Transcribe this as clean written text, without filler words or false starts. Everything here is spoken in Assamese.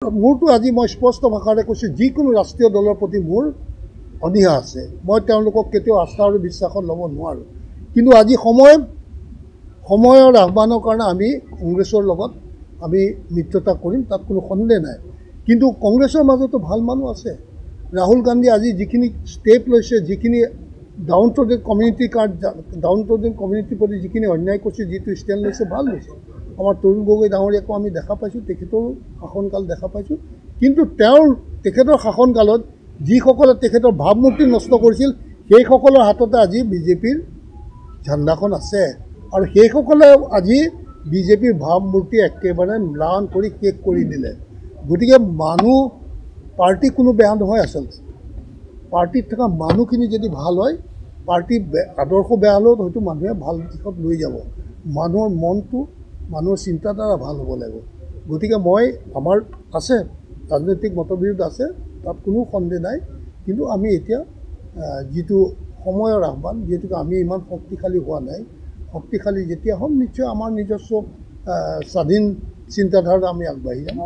মোৰতো আজি মই স্পষ্ট ভাষাৰে কৈছোঁ, যিকোনো ৰাষ্ট্ৰীয় দলৰ প্ৰতি মোৰ অনীহা আছে। মই তেওঁলোকক কেতিয়াও আস্থা আৰু বিশ্বাসত ল'ব নোৱাৰোঁ। কিন্তু আজি সময়ৰ আহ্বানৰ কাৰণে আমি কংগ্ৰেছৰ লগত আমি মিত্ৰতা কৰিম, তাত কোনো সন্দেহ নাই। কিন্তু কংগ্ৰেছৰ মাজতো ভাল মানুহ আছে। ৰাহুল গান্ধী আজি যিখিনি ষ্টেপ লৈছে, যিখিনি ডাউন ট্ৰডেন কমিউনিটিৰ প্ৰতি যিখিনি অন্যায় কৰিছে, যিটো ষ্টেণ্ড লৈছে, ভাল লৈছে। আমাৰ তৰুণ গগৈ ডাঙৰীয়াকো আমি দেখা পাইছোঁ, তেখেতৰো শাসনকাল দেখা পাইছোঁ। কিন্তু তেখেতৰ শাসনকালত যিসকলে তেখেতৰ ভাৱমূৰ্তি নষ্ট কৰিছিল, সেইসকলৰ হাততে আজি বিজেপিৰ ঝাণ্ডাখন আছে। আৰু সেইসকলে আজি বিজেপিৰ ভাৱমূৰ্তি একেবাৰে ম্লান কৰি শেষ কৰি দিলে। গতিকে পাৰ্টি কোনো বেয়া নহয়। আচলতে পাৰ্টিত থকা মানুহখিনি যদি ভাল হয়, পাৰ্টিৰ আদৰ্শ বেয়া হ'লেও হয়তো মানুহে ভাল দিশত লৈ যাব। মানুহৰ মনটো, মানুহৰ চিন্তাধাৰা ভাল হ'ব লাগিব। গতিকে আমাৰ আছে ৰাজনৈতিক মতবিৰোধ আছে, তাত কোনো সন্দেহ নাই। কিন্তু আমি এতিয়া যিটো সময়ৰ আহ্বান, যিহেতুকে আমি ইমান শক্তিশালী হোৱা নাই, শক্তিশালী যেতিয়া হ'ম নিশ্চয় আমাৰ নিজস্ব স্বাধীন চিন্তাধাৰা আমি আগবাঢ়ি যাম।